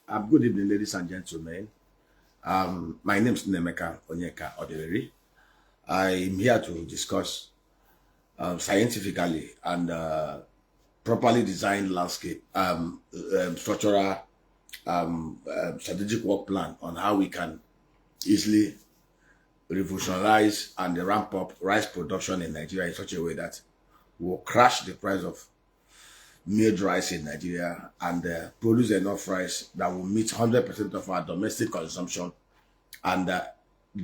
Good evening, ladies and gentlemen. My name is Nemeka Onyeka Odeleri. I'm here to discuss scientifically and properly designed landscape structural strategic work plan on how we can easily revolutionize and ramp up rice production in Nigeria in such a way that will crash the price of milled rice in Nigeria and produce enough rice that will meet 100% of our domestic consumption and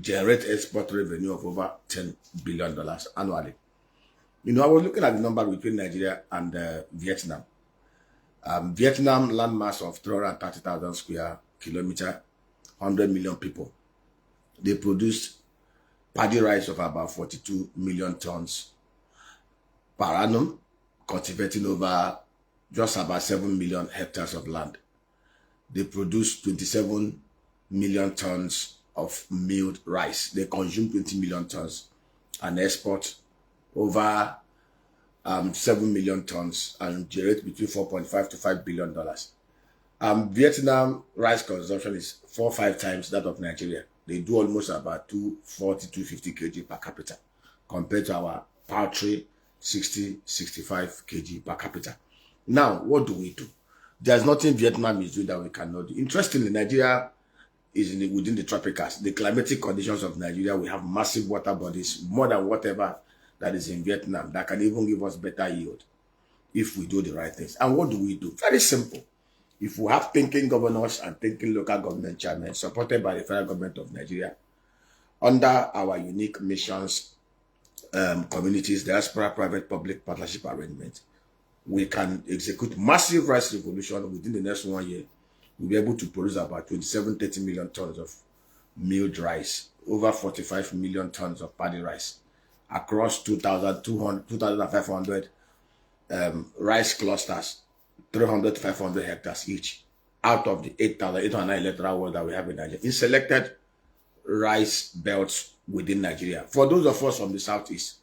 generate export revenue of over $10 billion annually. You know, I was looking at the number between Nigeria and Vietnam. Vietnam landmass of 330,000 square kilometer, 100 million people. They produced paddy rice of about 42 million tons per annum, cultivating over just about 7 million hectares of land. They produce 27 million tons of milled rice. They consume 20 million tons and export over 7 million tons and generate between 4.5 to $5 billion. Vietnam rice consumption is 4 or 5 times that of Nigeria. They do almost about 240, 250 kg per capita compared to our paltry 60, 65 kg per capita. Now, what do we do? There's nothing Vietnam is doing that we cannot do. Interestingly, Nigeria is within the tropicals. The climatic conditions of Nigeria, we have massive water bodies, more than whatever that is in Vietnam, that can even give us better yield if we do the right things. And what do we do? Very simple. If we have thinking governors and thinking local government chairmen supported by the federal government of Nigeria, under our unique missions, communities, diaspora, private, public partnership arrangement, we can execute massive rice revolution within the next 1 year. We'll be able to produce about 27, 30 million tons of milled rice, over 45 million tons of paddy rice across 2,500 rice clusters, 300 to 500 hectares each, out of the 8,809 electoral wards that we have in Nigeria, in selected rice belts within Nigeria. For those of us from the southeast,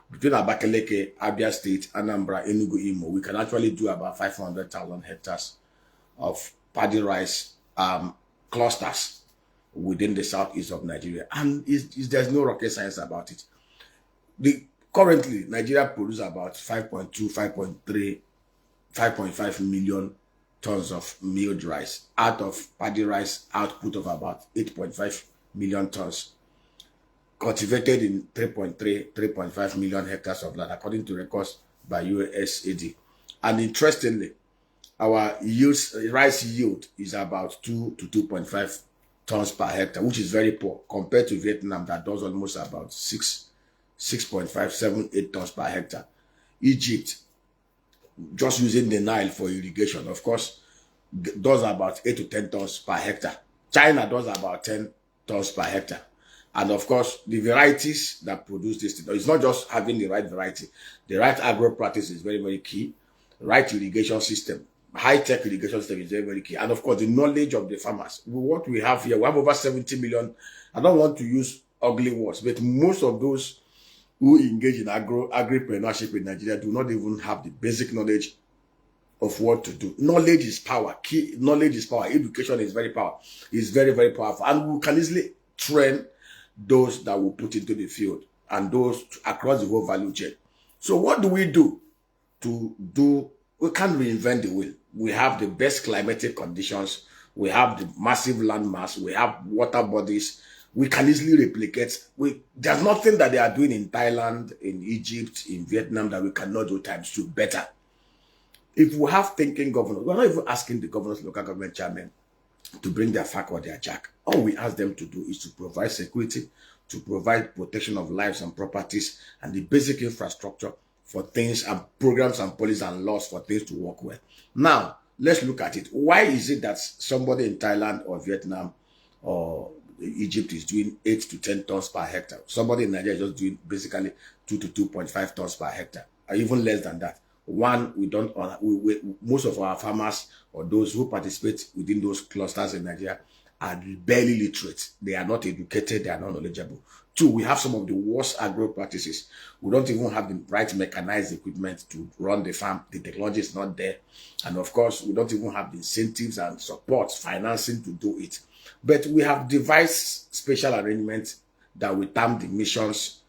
between Abakaleke, Abia State, Anambra, Enugu, Imo, we can actually do about 500,000 hectares of paddy rice clusters within the southeast of Nigeria. And there's no rocket science about it. Currently, Nigeria produces about 5.2, 5.3, 5.5 million tons of milled rice out of paddy rice output of about 8.5 million tons, cultivated in 3.3, 3.5 million hectares of land, according to records by USDA. And interestingly, our rice yield is about 2 to 2.5 tons per hectare, which is very poor compared to Vietnam that does almost about 6.5, 7, 8 tons per hectare. Egypt, just using the Nile for irrigation, of course, does about 8 to 10 tons per hectare. China does about 10 tons per hectare. And of course, the varieties that produce this, it's not just having the right variety. The right agro practice is very, very key. Right irrigation system, high-tech irrigation system is very, very key. And of course, the knowledge of the farmers. What we have here, we have over 70 million. I don't want to use ugly words, but most of those who engage in agripreneurship in Nigeria do not even have the basic knowledge of what to do. Knowledge is power. Knowledge is power. Education is very powerful. It's very, very powerful. And we can easily train those that will put into the field and those across the whole value chain. So what do? We can't reinvent the wheel. We have the best climatic conditions. We have the massive land mass. We have water bodies. We can easily replicate. There's nothing that they are doing in Thailand, in Egypt, in Vietnam that we cannot do times 2 better. If we have thinking governors, we're not even asking the governors, local government chairmen, to bring their fact or their jack. All we ask them to do is to provide security, to provide protection of lives and properties, and the basic infrastructure for things and programs and policies and laws for things to work well. Now, let's look at it. Why is it that somebody in Thailand or Vietnam or Egypt is doing 8 to 10 tons per hectare? Somebody in Nigeria is just doing basically 2 to 2.5 tons per hectare, or even less than that. One, most of our farmers or those who participate within those clusters in Nigeria are barely literate. They are not educated. They are not knowledgeable. Two, we have some of the worst agro practices. We don't even have the right mechanized equipment to run the farm. The technology is not there. And of course, we don't even have the incentives and support, financing to do it. But we have devised special arrangements that we term the missions,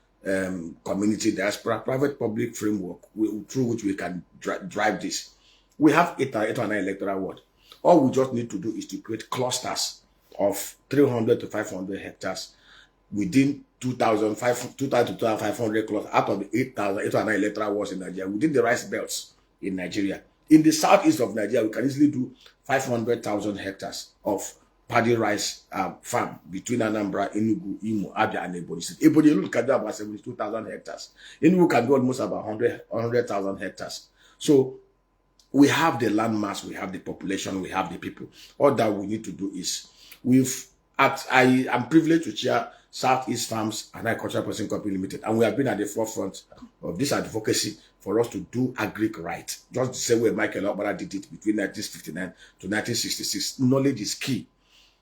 community diaspora, private public framework through which we can drive this. We have 809 electoral ward. All we just need to do is to create clusters of 300 to 500 hectares within 2,500 to 2,500 clusters out of the 8,809 electoral wards in Nigeria, within the rice belts in Nigeria. In the southeast of Nigeria, we can easily do 500,000 hectares of paddy rice farm between Anambra, Enugu, Imo, Abia, and Ebonyi State. Ebonyi can do about 72,000 hectares. Enugu can do almost about 100,000 hectares. So we have the land mass, we have the population, we have the people. All that we need to do is I am privileged to chair Southeast Farms and Agricultural Processing Company Limited, and we have been at the forefront of this advocacy for us to do agric right. Just the same way Michael Obara did it between 1959 to 1966. Knowledge is key.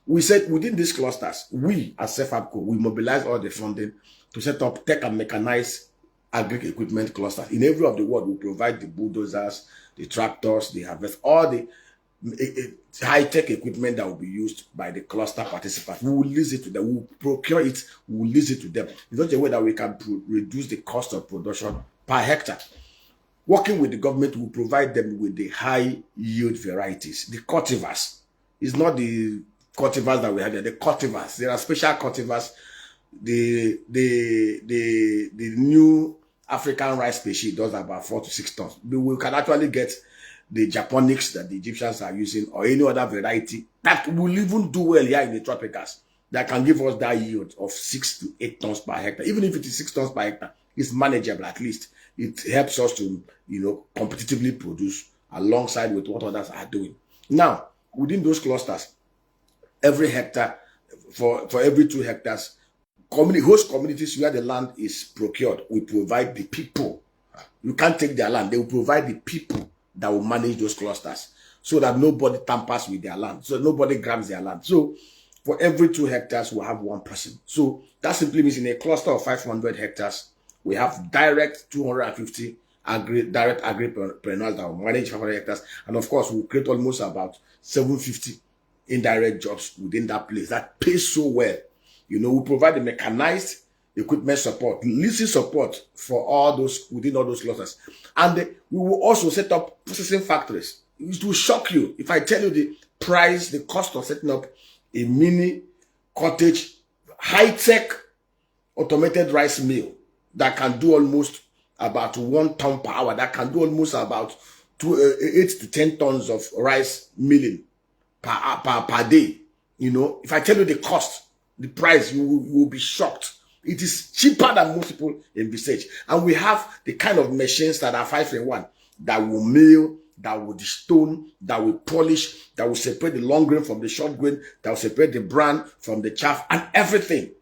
We said within these clusters, we as CEFAPCO, we mobilize all the funding to set up tech and mechanized agric equipment clusters. In every of the world, we provide the bulldozers, the tractors, the harvest, all the high-tech equipment that will be used by the cluster participants. We will lease it to them, we will procure it, we will lease it to them. In such a way that we can reduce the cost of production per hectare. Working with the government, we will provide them with the high-yield varieties, the cultivars. It's not the cultivars that we have here, the cultivars. There are special cultivars. The new African rice species does about 4 to 6 tons. We can actually get the Japonics that the Egyptians are using, or any other variety that will even do well here in the tropicals, that can give us that yield of 6 to 8 tons per hectare. Even if it is 6 tons per hectare, it's manageable. At least it helps us to, competitively produce alongside with what others are doing. Now, within those clusters, every hectare, for every 2 hectares, host communities where the land is procured, we provide the people. You can't take their land. They will provide the people that will manage those clusters so that nobody tampers with their land, so nobody grabs their land. So for every 2 hectares, we'll have 1 person. So that simply means in a cluster of 500 hectares, we have direct 250 direct agripreneurs that will manage 500 hectares. And of course, we'll create almost about 750 indirect jobs within that place that pays so well. We provide the mechanized equipment support, leasing support for all those within all those clusters. And we will also set up processing factories. It will shock you if I tell you the price, the cost of setting up a mini cottage, high-tech automated rice mill that can do almost about 1 ton per hour, that can do almost about 8 to 10 tons of rice milling per day. If I tell you the cost, the price, you will be shocked. It is cheaper than most people envisage. And we have the kind of machines that are 5-in-1, that will mill, that will destone, that will polish, that will separate the long grain from the short grain, that will separate the bran from the chaff, and everything.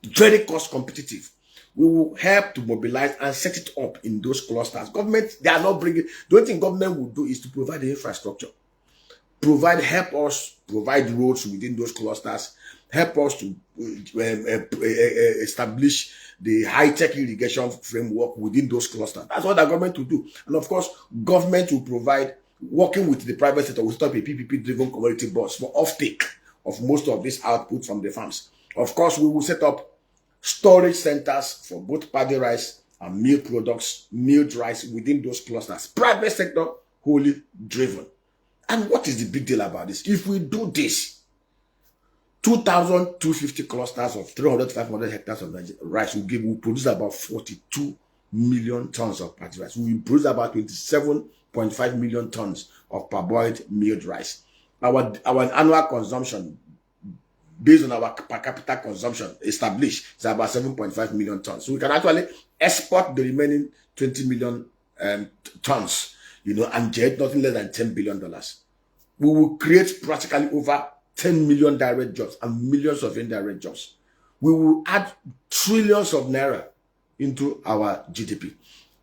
Very cost competitive. We will help to mobilize and set it up in those clusters. Government, they are not bringing. The only thing government will do is to provide the infrastructure. Help us provide roads within those clusters, help us to establish the high-tech irrigation framework within those clusters. That's what the government will do. And of course, government will provide, working with the private sector, will set up a PPP-driven commodity boards for offtake of most of this output from the farms. Of course, we will set up storage centers for both paddy rice and milled products, milled rice within those clusters. Private sector, wholly driven. And what is the big deal about this? If we do this, 2,250 clusters of 300 to 500 hectares of rice will produce about 42 million tons of paddy rice. We will produce about 27.5 million tons of parboiled milled rice. Our annual consumption, based on our per capita consumption established, is about 7.5 million tons. So we can actually export the remaining 20 million tons, and generate nothing less than $10 billion. We will create practically over 10 million direct jobs and millions of indirect jobs. We will add trillions of naira into our GDP.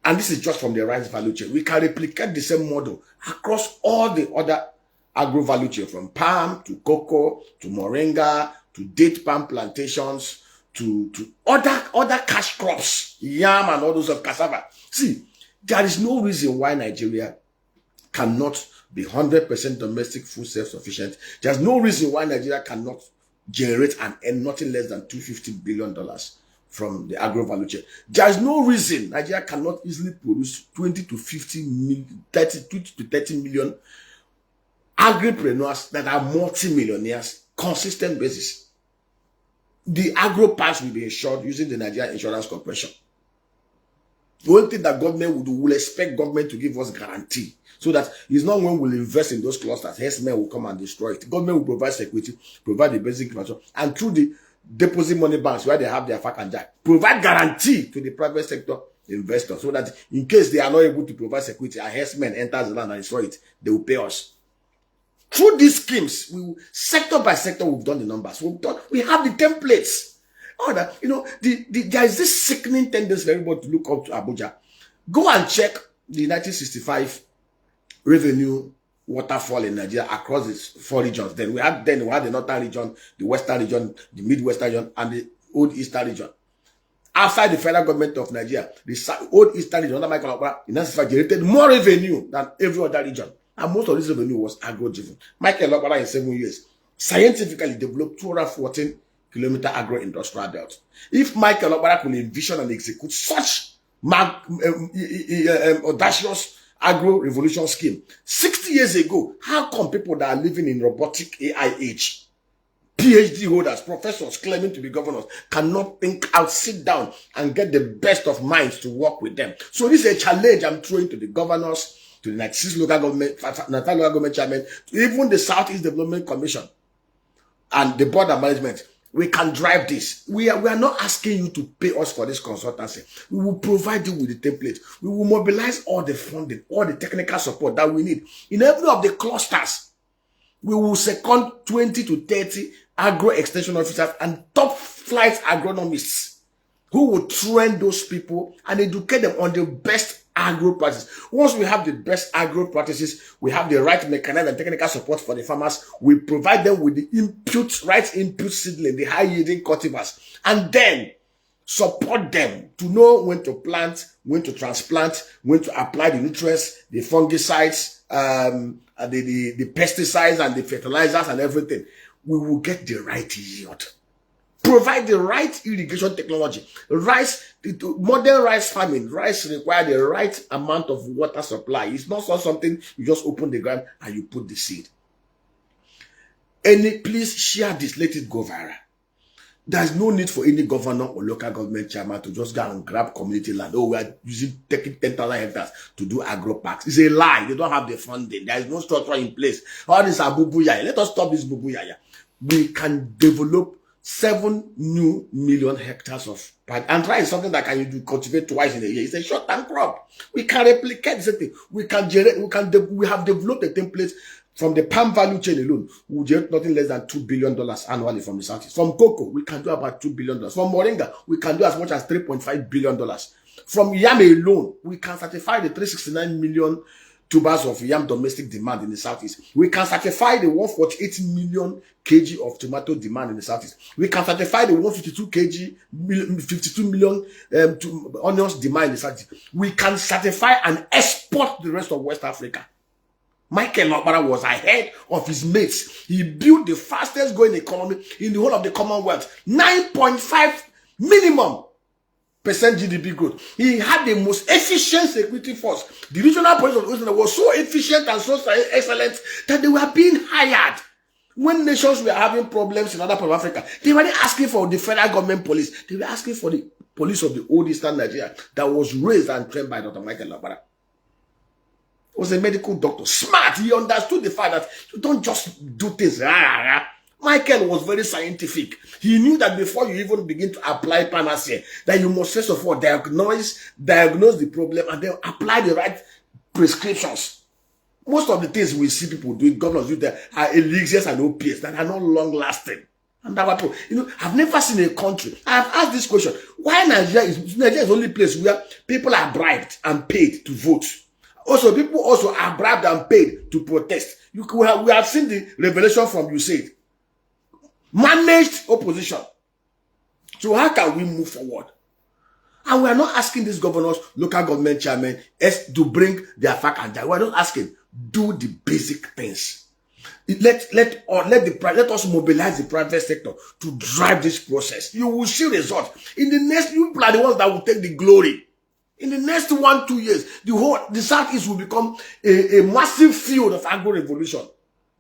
And this is just from the rice value chain. We can replicate the same model across all the other agro value chain, from palm to cocoa to moringa to date palm plantations to other cash crops, yam and all those of cassava. See, there is no reason why Nigeria cannot be 100% domestic food self-sufficient. There's no reason why Nigeria cannot generate and earn nothing less than $250 billion from the agro value chain. There's no reason Nigeria cannot easily produce 20 to 50 million, 30 to 30 million agripreneurs that are multi-millionaires, consistent basis. The agro parks will be insured using the Nigeria Insurance Corporation. The only thing that government will do, will expect government to give us guarantee, so that it's not when we'll invest in those clusters, herdsmen will come and destroy it. Government will provide security, provide the basic infrastructure, and through the deposit money banks where they have their fact and jack, provide guarantee to the private sector investors, so that in case they are not able to provide security and herdsmen enters the land and destroy it, they will pay us. Through these schemes, we will, sector by sector, we've done the numbers. We have the templates. Oh, that, you know, there is this sickening tendency for everybody to look up to Abuja. Go and check the 1965 revenue waterfall in Nigeria across its 4 regions. Then we had the northern region, the western region, the midwestern region, and the old eastern region. Outside the federal government of Nigeria, the old eastern region under Michael Okpara in 1965 generated more revenue than every other region. And most of this revenue was agro-driven. Michael Okpara in 7 years scientifically developed 214-kilometer agro-industrial belt. If Michael Okpara could envision and execute such audacious agro-revolution scheme 60 years ago, how come people that are living in robotic AI age, PhD holders, professors claiming to be governors, cannot think out, sit down, and get the best of minds to work with them? So this is a challenge I'm throwing to the governors, to the 96 local government, local government chairman, to even the Southeast Development Commission and the board of management. We can drive this. We are not asking you to pay us for this consultancy. We will provide you with the template. We will mobilize all the funding, all the technical support that we need. In every of the clusters, we will second 20 to 30 agro extension officers and top flight agronomists who will train those people and educate them on the best agro practices. Once we have the best agro practices, we have the right mechanism and technical support for the farmers. We provide them with the right input seedling, the high yielding cultivars, and then support them to know when to plant, when to transplant, when to apply the nutrients, the fungicides, the pesticides and the fertilizers and everything. We will get the right yield. Provide the right irrigation technology. Modern rice farming, rice requires the right amount of water supply. It's not something you just open the ground and you put the seed. Please share this, let it go viral. There's no need for any governor or local government chairman to just go and grab community land. Oh, we are taking 10,000 hectares to do agro parks. It's a lie. They don't have the funding. There is no structure in place. All this are bubu yaya. Let us stop this bubu yaya. We can develop 7 new million hectares of paddy. And rice is something that can you cultivate twice in a year. It's a short-term crop. We can replicate the thing. We have developed a template from the palm value chain alone. We generate nothing less than $2 billion annually from the Southeast. From cocoa, we can do about $2 billion. From moringa, we can do as much as $3.5 billion. From yam alone, we can certify the 369 million tubers of yam domestic demand in the Southeast. We can certify the 148 million kg of tomato demand in the Southeast. We can certify the 52 million onions demand in the Southeast. We can certify and export the rest of West Africa. Michael Okpara was ahead of his mates. He built the fastest growing economy in the whole of the Commonwealth. 9.5 minimum percent GDP growth. He had the most efficient security force. The regional police of the Ocean was so efficient and so excellent that they were being hired. When nations were having problems in other parts of Africa, they were asking for the federal government police. They were asking for the police of the old Eastern Nigeria that was raised and trained by Dr. Michael Okpara. He was a medical doctor. Smart. He understood the fact that you don't just do things. Michael was very scientific. He knew that before you even begin to apply panacea, that you must first of all diagnose the problem and then apply the right prescriptions. Most of the things we see people doing, governors do that, are elixirs and opiates that are not long lasting. And that, I've never seen a country. I've asked this question: why Nigeria is the only place where people are bribed and paid to vote? Also, people also are bribed and paid to protest. We have seen the revelation from USAID. Managed opposition. So how can we move forward? And we are not asking these governors, local government chairmen, to bring their fact and we are not asking. Do the basic things. Let us mobilize the private sector to drive this process. You will see results. In the next, you people are the ones that will take the glory. In the next 1-2 years, the Southeast will become a massive field of agro-revolution.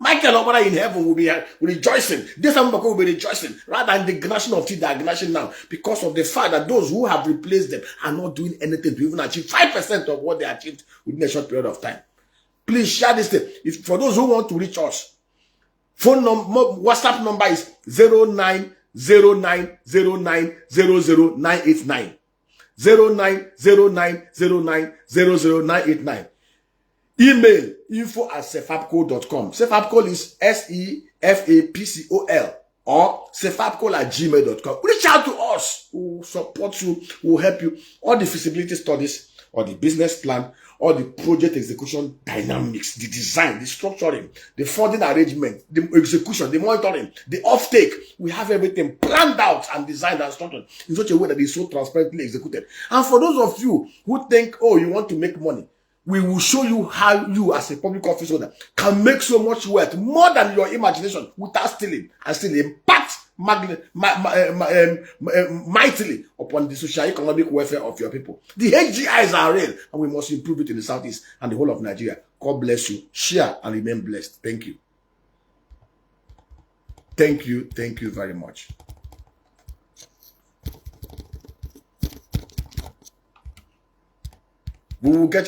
Michael Obara in heaven will be rejoicing. This time will be rejoicing rather than the gnashing of teeth they are gnashing now, because of the fact that those who have replaced them are not doing anything to even achieve 5% of what they achieved within a short period of time. Please share this thing. If for those who want to reach us, WhatsApp number is 090909000989. 090909000989. Email info@cefapcol.com. Cefapcol is SEFAPCOL or cefapcol@gmail.com. Reach out to us. We will support you. We will help you. All the feasibility studies or the business plan or the project execution dynamics, the design, the structuring, the funding arrangement, the execution, the monitoring, the offtake. We have everything planned out and designed and structured in such a way that it's so transparently executed. And for those of you who think, oh, you want to make money, we will show you how you as a public office holder can make so much wealth, more than your imagination, without stealing, and still impact mightily upon the socio-economic welfare of your people. The HGIs are real, and we must improve it in the Southeast and the whole of Nigeria. God bless you. Share and remain blessed. Thank you. Thank you. Thank you very much. We will get